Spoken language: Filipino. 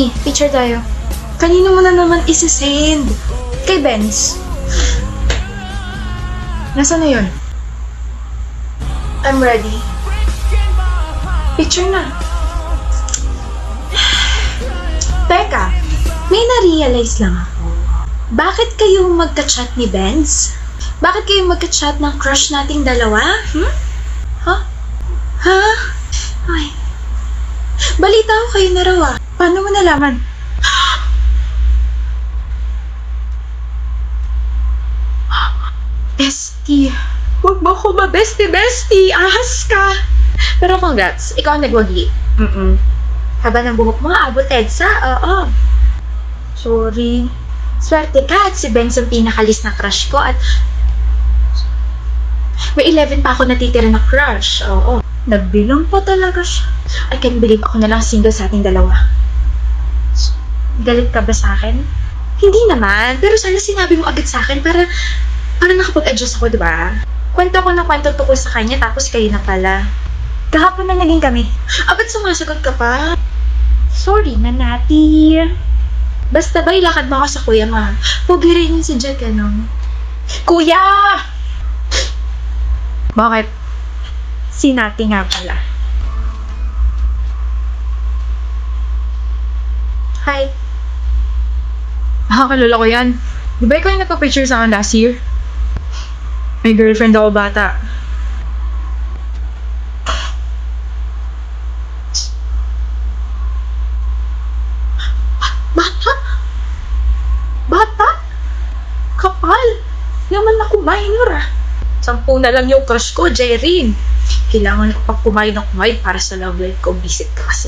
Sige, picture tayo. Kanino mo na naman isi-send? Kay Benz. Nasaan na yun? I'm ready. Picture na. Teka, may na-realize lang ako. Bakit kayo magka-chat ni Benz? Bakit kayo magka-chat ng crush nating dalawa? Ha? Ha? Ay. Balita ko kayo na raw ah. Paano mo nalaman? Bestie. Huwag mo ko ma-bestie. Ahas ka. Pero congrats, ikaw ang nagwagi. Haba ng buhok mo, abot EDSA. Oo. Sorry. Swerte ka at si Benz ang pinakalis na crush ko at may 11 pa ako natitira na crush. Oo. Nagbilang pa talaga siya. I can't believe ako na lang single sa ating dalawa. Galit ka ba sa akin? Hindi naman. Pero sana sinabi mo agad sa akin para nakapag-adjust ako, diba? Kwento ko na kwento tungkol sa kanya tapos kayo na pala. Kahapon na naging kami. Ba't sumasagot ka pa? Sorry, Manati. Basta ba ilakad mo ako sa kuya mo? Pugi rin yun si Jack, ano? Kuya! Bakit? Si Nati nga pala. Hi. Kalala ko yan. Di ba ikaw yung nagpa-picture sa akin last year? May girlfriend ako bata. Bata? Bata? Kapal? Yaman ako minor ah. 10 na lang yung crush ko, Jerry. Kailangan ko pang kumain ng kumain para sa love life ko. Visit ka kasi.